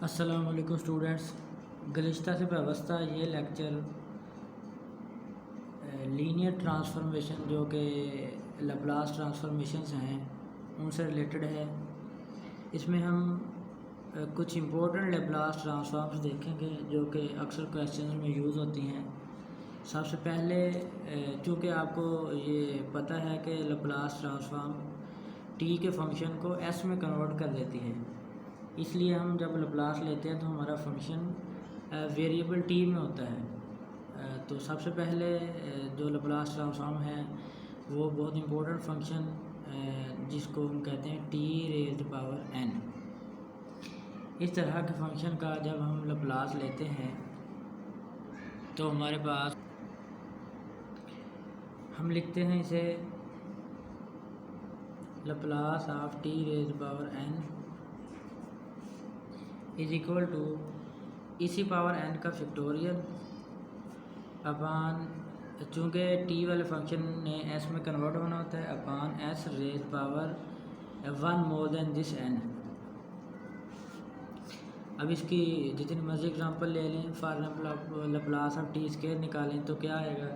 अस्सलाम वालेकुम स्टूडेंट्स। गुज़िश्ता से व्यवस्था ये लेक्चर लीनियर ट्रांसफॉर्मेशन जो कि लैप्लास ट्रांसफॉर्मेशंस हैं उनसे रिलेटेड है। इसमें हम कुछ इम्पोर्टेंट लैप्लास ट्रांसफॉर्म्स देखेंगे जो कि अक्सर क्वेश्चन में यूज़ होती हैं। सबसे पहले चूँकि आपको ये पता है कि लैप्लास ट्रांसफॉर्म टी के फंक्शन को एस में कन्वर्ट कर देती है, इसलिए हम जब लैप्लास लेते हैं तो हमारा फंक्शन वेरिएबल टी में होता है। तो सबसे पहले जो लैप्लास ट्रांसफॉर्म है वो बहुत इम्पोर्टेंट फंक्शन जिसको हम कहते हैं टी रेज़्ड पावर एन। इस तरह के फंक्शन का जब हम लैप्लास लेते हैं तो हमारे पास हम लिखते हैं इसे Laplace of T raised power N is equal to इसी पावर एन का फैक्टोरियल अपान, चूँकि टी वाले फंक्शन ने एस में कन्वर्ट होना होता है, upon s raise power one more than this n. अब इसकी जितनी मर्जी एग्जांपल ले लें, फॉर एग्जांपल आप लैप्लास ऑफ टी स्केयर निकालें तो क्या आएगा,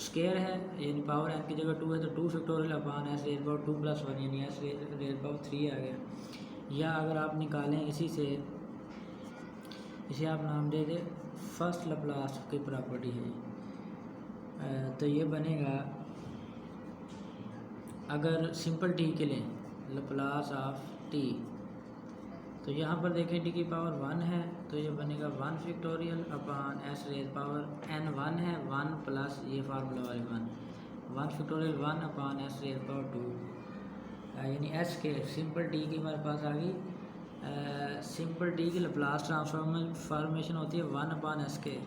स्केयर है यानी पावर एन की जगह टू है तो two factorial upon s raise power two plus one यानी एस रेज़ पावर थ्री आ गया। या अगर आप निकालें इसे आप नाम दे दें फर्स्ट लैप्लास की प्रॉपर्टी है, तो ये बनेगा, अगर सिंपल टी के लिए लैप्लास ऑफ टी तो यहाँ पर देखें टी की पावर वन है तो ये बनेगा one factorial upon s raise power n one है वन प्लस ये फार्मूला वाले one factorial one upon s raise power two यानी एस के सिंपल टी की हमारे पास आ गई। सिंपल टी की लैप्लास ट्रांसफॉर्मेशन होती है वन अपान एस के।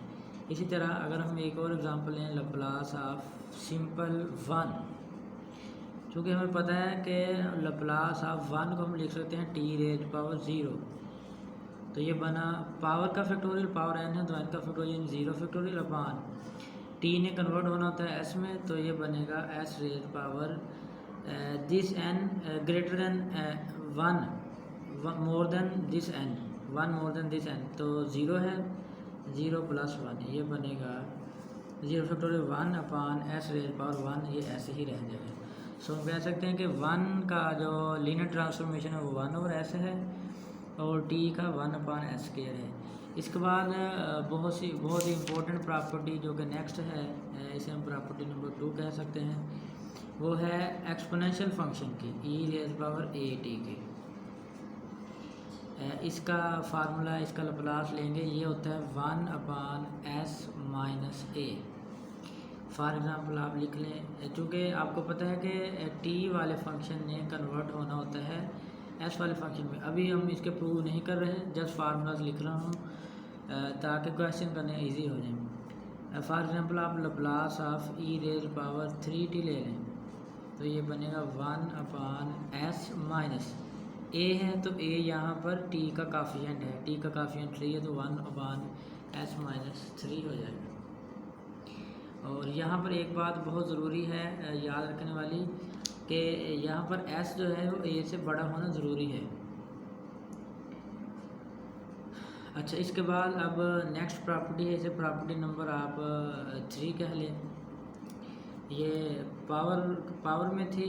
इसी तरह अगर हम एक और एग्जांपल लें लैप्लास ऑफ सिंपल वन, चूँकि हमें पता है कि लैप्लास ऑफ वन को हम लिख सकते हैं टी रेज़ पावर ज़ीरो, तो ये बना पावर का फैक्टोरियल पावर एन है तो एन का factorial zero factorial upon t ने कन्वर्ट होना होता है एस में, तो ये बनेगा s raise power this n greater than one more than this n one more than this n, तो ज़ीरो है ज़ीरो प्लस वन, ये बनेगा zero factorial one upon s raise power one, ये ऐसे ही रह जाएगा। सो हम कह सकते हैं कि वन का जो लीनियर ट्रांसफॉर्मेशन है वो वन ओवर एस है और टी का वन अपान एस स्क्वायर है। इसके बाद बहुत ही इम्पोर्टेंट प्रॉपर्टी जो कि नेक्स्ट है, इसे हम प्रॉपर्टी नंबर 2 कह सकते हैं, वो है एक्सपोनेंशियल फंक्शन की ई रेज़ पावर ए टी की। इसका फार्मूला, इसका लैप्लास लेंगे, ये होता है one upon s minus A. For example आप लिख लें, चूँकि आपको पता है कि टी वाले फंक्शन ने कन्वर्ट होना होता है एस वाले फंक्शन में। अभी हम इसके प्रूव नहीं कर रहे हैं, जस्ट फार्मूलाज लिख रहा हूँ ताकि क्वेश्चन करने ईजी हो जाए। फॉर एग्ज़ाम्पल आप Laplace of e raise power three T ले लें तो ये बनेगा वन अपान एस माइनस ए है तो ए यहाँ पर टी का काफियंट है, टी का काफियंट थ्री है तो one upon s minus three हो जाएगा। और यहाँ पर एक बात बहुत ज़रूरी है याद रखने वाली कि यहाँ पर एस जो है वो ए से बड़ा होना ज़रूरी है। अच्छा, इसके बाद अब नेक्स्ट प्रॉपर्टी है, इसे प्रॉपर्टी नंबर आप 3 कह लें। ये पावर में थी,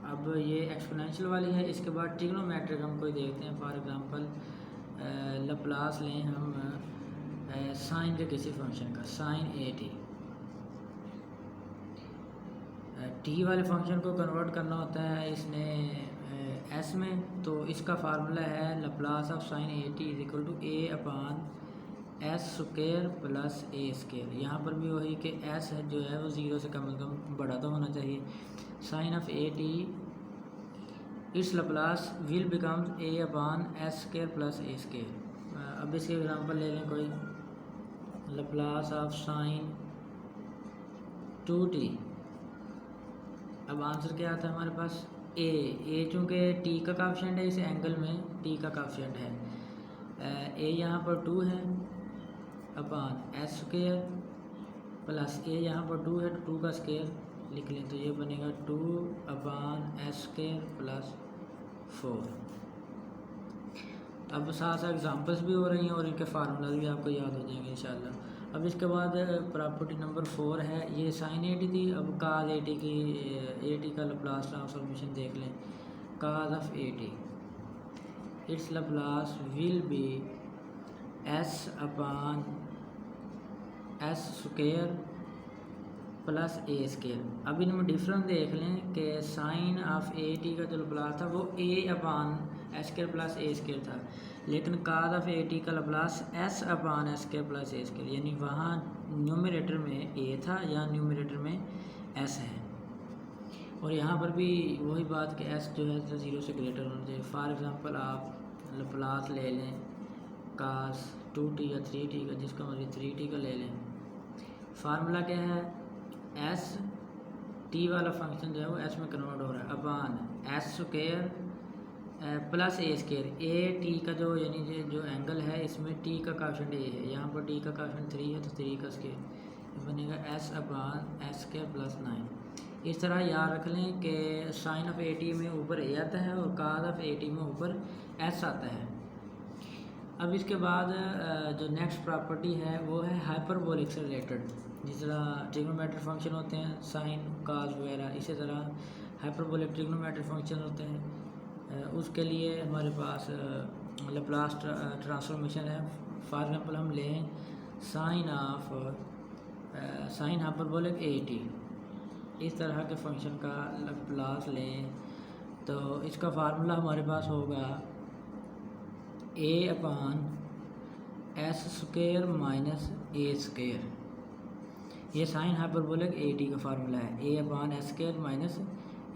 अब ये एक्सपोनेंशियल वाली है। इसके बाद ट्रिग्नोमेट्रिक हम कोई देखते हैं, फॉर एग्जांपल लैप्लास लें हम साइन के किसी फंक्शन का, साइन ए टी। टी वाले फंक्शन को कन्वर्ट करना होता है इसने एस में, तो इसका फार्मूला है Laplace of sine a t is equal to a upon s square plus a square. यहाँ पर भी वही कि एस है जो है वो ज़ीरो से कम बड़ा तो होना चाहिए। Sine of a t it's Laplace will becomes a upon s square plus a square. अब इसके एग्जांपल ले लें कोई, Laplace of sine two t. अब आंसर क्या आता है हमारे पास, ए चूँकि टी का काफिशेंट है, इस एंगल में टी का काफिशेंट है, ए यहाँ पर 2 है अपान एस स्क्वायर प्लस ए यहाँ पर 2 है तो 2 का स्क्वायर लिख लें तो ये बनेगा 2 अपान एस स्क्वायर प्लस 4। अब साथ साथ एग्जांपल्स भी हो रही हैं और इनके फार्मूलाज भी आपको याद हो जाएंगे इंशाल्लाह। अब इसके बाद प्रॉपर्टी नंबर 4 है, ये साइन 80 थी। अब काज 80 की 80 का लप्लास ट्रांसफॉर्मेशन देख लें। Cos of 80 it's Laplace will be s upon s square plus a square. अब इनमें डिफरेंस देख लें कि साइन ऑफ 80 का जो लप्लास था वो a upon s square plus a square था, लेकिन काज ऑफ 80 का Laplace s upon s square plus a square, यानी वहाँ न्यूमरेटर में ए था, यहाँ न्यूमरेटर में एस है। और यहाँ पर भी वही बात कि एस जो है 0 से ग्रेटर होना चाहिए। फॉर एग्ज़ाम्पल आप लप्लास ले लें कास 2t या 3t का, जिसका मर्जी 3t का ले लें। फार्मूला क्या है, एस टी वाला फंक्शन जो है वो एस में कन्वर्ट हो रहा है upon s square plus a square. A t का जो यानी जो एंगल है इसमें टी का कोएफिशिएंट ए है, यहाँ पर टी का कोएफिशिएंट 3 है तो 3 का स्क्वायर बनेगा S upon s square plus 9। इस तरह याद रख लें कि साइन ऑफ 80 में ऊपर ए आता है और काज ऑफ 80 में ऊपर एस आता है। अब इसके बाद जो नेक्स्ट प्रॉपर्टी है वो है हाइपरबोलिक से रिलेटेड। जिस तरह ट्रिग्नोमेट्रिक फंक्शन होते हैं साइन काज वगैरह, इसी तरह हाइपरबोलिक ट्रिग्नोमेट्रिक फंक्शन होते हैं। उसके लिए हमारे पास लैप्लास ट्रांसफॉर्मेशन है। फॉर एग्जांपल हम लें साइन ऑफ साइन हाइपरबोलिक 80, इस तरह के फंक्शन का लैप्लास लें तो इसका फार्मूला हमारे पास होगा ए upon s square minus a square. ये साइन हाइपरबोलिक 80 का फार्मूला है, ए upon s square minus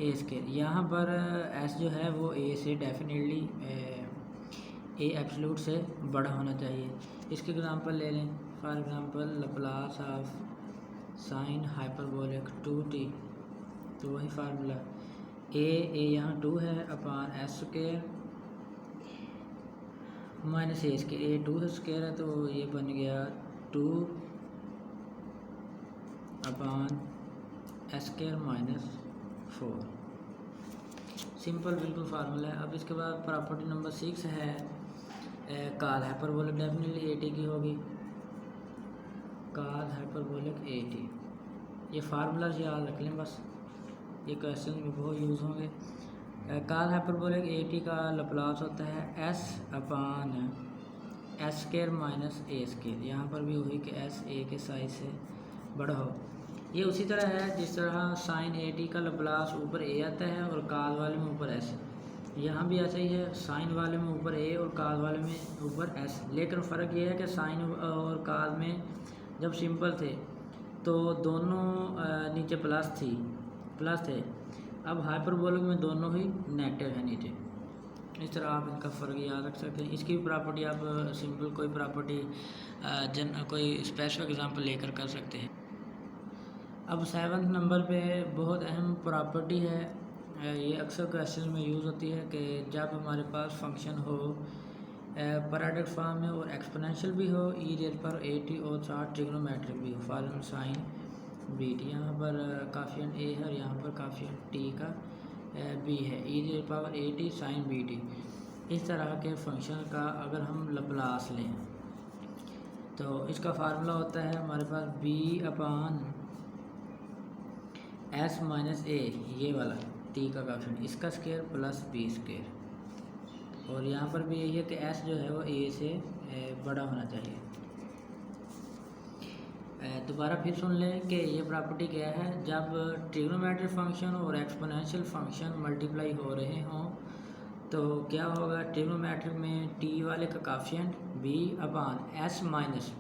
a square. यहाँ पर एस जो है वो ए से डेफिनेटली ए एब्सोल्यूट से बड़ा होना चाहिए। इसके एग्जांपल ले लें। For example Laplace of sine hyperbolic 2t, तो वही फार्मूला ए यहाँ 2 है upon s square minus a square. A 2 square है तो ये बन गया 2 upon s square minus 4। Simple बिल्कुल फार्मूला है। अब इसके बाद प्रॉपर्टी नंबर 6 है काज हाइपरबोलिक, डेफिनेटली 80 की होगी। काज हाइपरबोलिक 80, ये फार्मूला याद रख लें बस, ये क्वेश्चन में बहुत यूज़ होंगे। काज हाइपरबोलिक 80 का लैप्लास होता है s upon s square minus a square. यहाँ पर भी वही कि एस ए के साइज से बड़ा हो। ये उसी तरह है जिस तरह साइन 80 का लैप्लास ऊपर ए आता है और काज वाले में ऊपर एस। यहाँ भी ऐसा ही है, साइन वाले में ऊपर ए और काज वाले में ऊपर एस। लेकिन फ़र्क ये है कि साइन और काज में जब सिंपल थे तो दोनों नीचे प्लस थे। अब हाइपरबोलिक में दोनों ही नेगेटिव है नीचे। इस तरह आप इनका फ़र्क याद रख सकते हैं। इसकी भी प्रॉपर्टी आप सिंपल कोई प्रॉपर्टी कोई स्पेसिफिक एग्जांपल लेकर कर सकते हैं। अब 7 नंबर पे बहुत अहम प्रॉपर्टी है, ये अक्सर क्वेश्चन में यूज़ होती है कि जब हमारे पास फंक्शन हो पैराडिक फॉर्म में और एक्सपोनेंशियल भी हो, ई रेज़ पर 80 और साथ ट्रिग्नोमेट्रिक भी हो। फॉर साइन बीटी, यहाँ पर काफियन ए है और यहाँ पर काफियन टी का बी है। E raise power 80 sine b t. इस तरह के फंक्शन का अगर हम लैप्लास लें तो इसका फार्मूला होता है हमारे पास बी अपॉन एस माइनस ए, ये वाला टी का कोएफिशिएंट, इसका स्क्वायर प्लस बी स्क्वायर। और यहाँ पर भी यही है कि एस जो है वो ए से बड़ा होना चाहिए। दोबारा फिर सुन लें कि ये प्रॉपर्टी क्या है, जब ट्रिग्नोमेट्रिक फंक्शन और एक्सपोनेंशियल फंक्शन मल्टीप्लाई हो रहे हों तो क्या होगा, ट्रिग्नोमेट्रिक में टी वाले का coefficient b upon s minus,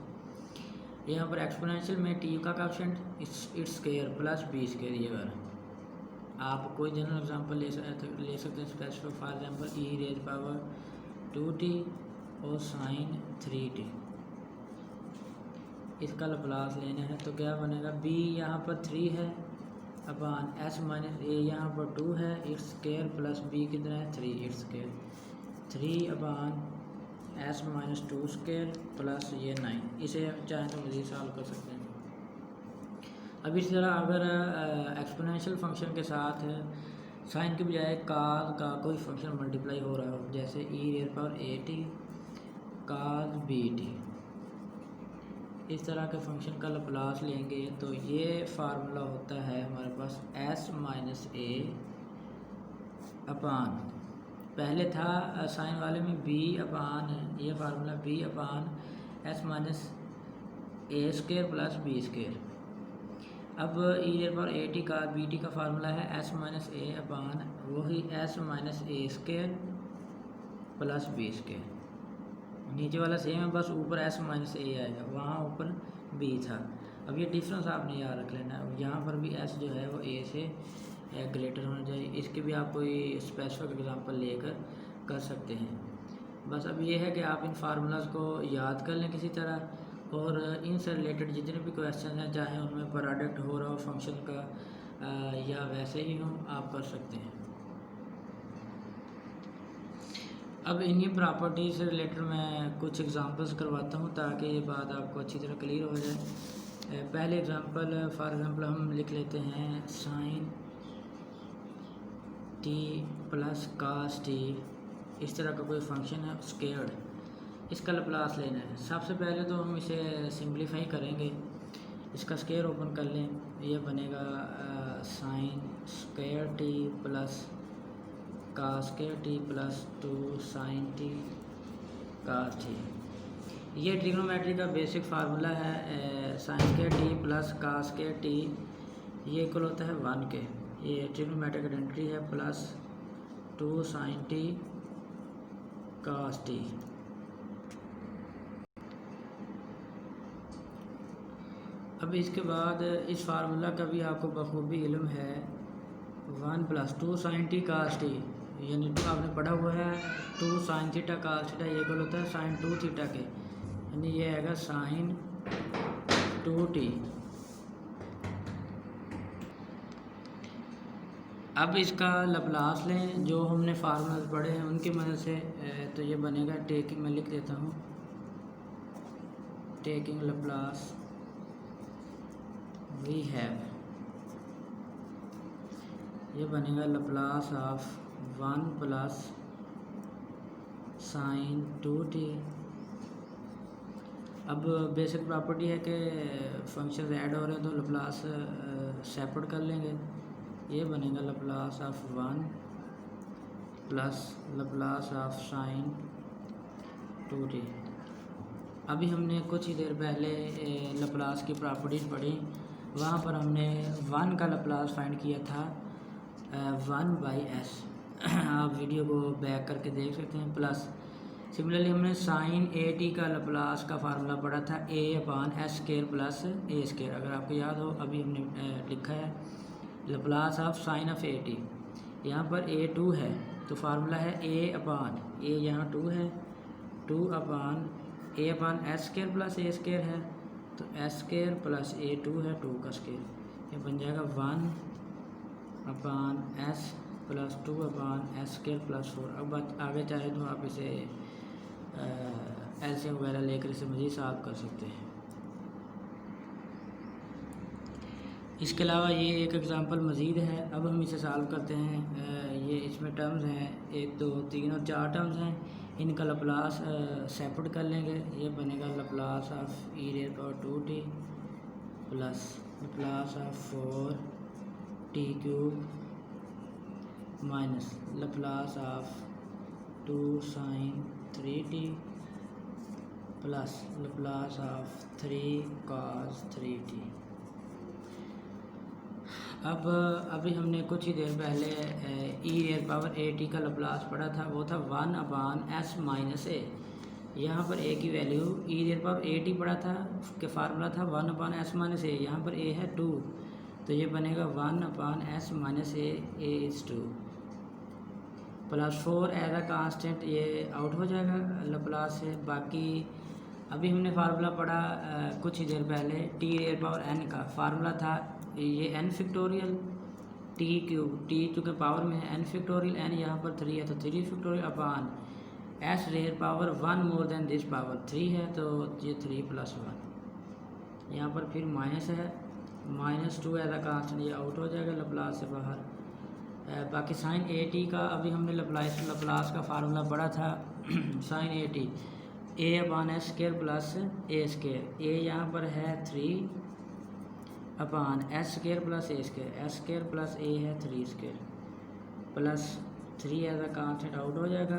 यहाँ पर एक्सपोनेंशियल में टी का coefficient it's square plus b square. ये वाला आप कोई जनरल एग्जांपल ले सकते हैं specific. For example e raise power 2t और साइन 3t, इसका लैप्लास लेना है तो क्या बनेगा, बी यहाँ पर 3 है अपॉन एस माइनस ए यहाँ पर 2 है इट्स स्क्वायर प्लस बी कितना है 3 its square, 3 upon s minus 2 square plus ये 9। इसे चाहें तो मज़ीद सॉल्व कर सकते हैं। अब इस तरह अगर एक्सपोनेंशियल फंक्शन के साथ साइन के बजाय काज का कोई फंक्शन मल्टीप्लाई हो रहा हो, जैसे e raise power a t cos b t, इस तरह के फंक्शन का लप्लास लेंगे तो ये फार्मूला होता है हमारे पास एस माइनस ए अपान, पहले था साइन वाले में बी अपान है, ये फार्मूला बी अपान एस माइनस ए स्केयर प्लस बी स्केयर। अब ई रेज़ पावर ए टी का बी टी का फार्मूला है एस माइनस ए अपान वही एस माइनस ए स्केयर प्लस बी स्केयर, नीचे वाला सेम है, बस ऊपर एस माइनस ए आएगा, वहाँ ऊपर बी था। अब ये डिफरेंस आपने याद रख लेना है, यहाँ पर भी एस जो है वो ए से ग्रेटर होना चाहिए। इसके भी आप कोई स्पेसिफिक एग्जांपल लेकर कर सकते हैं। बस अब ये है कि आप इन फार्मूलाज को याद कर लें किसी तरह, और इनसे रिलेटेड जितने भी क्वेश्चन हैं, चाहे उनमें प्रोडक्ट हो रहा हो फंक्शन का या वैसे ही हो, आप कर सकते हैं। अब इन्हीं प्रॉपर्टीज से रिलेटेड मैं कुछ एग्जांपल्स करवाता हूँ ताकि ये बात आपको अच्छी तरह क्लियर हो जाए। पहले एग्जांपल फॉर एग्जांपल हम लिख लेते हैं sine t plus cos t, इस तरह का कोई फंक्शन है स्क्वायर्ड, इसका लप्लास लेना है। सबसे पहले तो हम इसे सिंप्लीफाई करेंगे, इसका स्क्वायर ओपन कर लें, यह बनेगा sine square t plus cos square t plus 2 sine t cos t. ये ट्रिग्नोमेट्री का बेसिक फार्मूला है, sine square t plus cos square t ये इक्वल होता है 1 के, ये ट्रिग्नोमेट्रिक आइडेंटिटी है, plus 2 sine t cos t. अब इसके बाद इस फार्मूला का भी आपको बखूबी इल्म है, 1 plus 2 sine t cos T, यानी आपने पढ़ा हुआ है 2 साइन थीटा कास थीटा, ये इक्वल होता है साइन 2 थीटा के, यानी ये आएगा साइन 2 टी। अब इसका लप्लास लें, जो हमने फार्मूलाज पढ़े हैं उनकी मदद से, तो ये बनेगा टेकिंग, मैं लिख देता हूँ टेकिंग लप्लास वी हैव, ये बनेगा Laplace of 1 plus sign 2 T. अब बेसिक प्रॉपर्टी है कि फंक्शन ऐड हो रहे हैं तो लप्लास सेपरेट कर लेंगे, ये बनेगा Laplace of 1 plus Laplace of sine 2 T. अभी हमने कुछ ही देर पहले लप्लास की प्रॉपर्टीज़ पढ़ी, वहाँ पर हमने 1 का लप्लास फाइंड किया था 1/s, आप वीडियो को बैक करके देख सकते हैं। प्लस सिमिलरली हमने साइन ए टी का लप्लास का फार्मूला पढ़ा था a upon s square plus a square, अगर आपको याद हो अभी हमने लिखा है Laplace of sine of a T, यहाँ पर a2 है तो फार्मूला है a अपान ए, यहाँ 2 है 2 अपान a upon s square plus a square है, तो एस स्केयर प्लस a2 है 2 का स्केयर, ये बन जाएगा 1 अपान एस प्लस 2 अपान एस स्केयर प्लस 4। अब आगे चाहे तो आप इसे एलसीएम वगैरह लेकर इसे मज़ीद सॉल्व कर सकते हैं। इसके अलावा ये एक एग्ज़ाम्पल मज़ीद है, अब हम इसे सॉल्व करते हैं। ये इसमें टर्म्स हैं 1 2 3 और 4 टर्म्स हैं, इनका लप्लास सेपरेट कर लेंगे, ये बनेगा Laplace of e raise power 2t plus Laplace of 4t cube minus Laplace of 2 sine 3t plus Laplace of 3 cos 3t। अब अभी हमने कुछ ही देर पहले e raise power a t का लप्लास पढ़ा था, वो था 1 अपान एस माइनस ए, यहाँ पर ए की value E raise power a T पढ़ा था कि फार्मूला था 1 अपान एस माइनस ए, यहाँ पर ए है 2, तो ये बनेगा 1 upon s minus a is 2 plus 4 as a constant, ये आउट हो जाएगा लप्लास से। बाकी अभी हमने फार्मूला पढ़ा कुछ ही देर पहले टी रेज़ पावर एन का, फार्मूला था ये n factorial t cube, t चूँकि पावर में है, एन फैक्टोरियल एन यहाँ पर 3 है तो 3 factorial upon s raise power 1 more than this power 3 है तो ये 3 प्लस 1, यहाँ पर फिर माइनस है -2 एज अ कांस्टेंट, ये आउट हो जाएगा लप्लास से बाहर, बाकी साइन ए टी का अभी हमने लप्लास का फार्मूला पढ़ा था। Sine a t a upon s square plus a square, a यहाँ पर है 3 upon s square plus a square, s square plus a है 3 square plus 3 as a constant out हो जाएगा।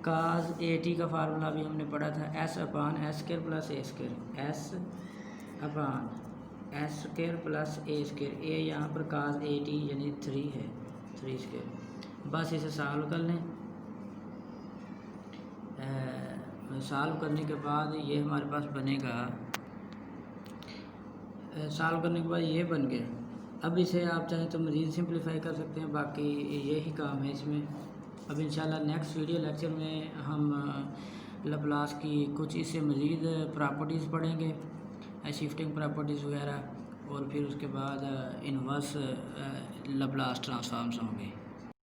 काज ए टी का फार्मूला भी हमने पढ़ा था, s upon s square plus a square, s upon s square plus a square, a यहाँ पर काज ए टी यानी 3 है, 3 स्केयर। बस इसे सॉल्व कर लें। सॉल्व करने के बाद ये हमारे पास बनेगा, सॉल्व करने के बाद ये बन गया। अब इसे आप चाहें तो मज़ीद सिंप्लीफाई कर सकते हैं, बाकी यही काम है इसमें। अब इंशाल्लाह नेक्स्ट वीडियो लेक्चर में हम लप्लास की कुछ इससे मज़ीद प्रॉपर्टीज़ पढ़ेंगे, शिफ्टिंग प्रॉपर्टीज़ वगैरह, और फिर उसके बाद इनवर्स लप्लास ट्रांसफॉर्म्स होंगे।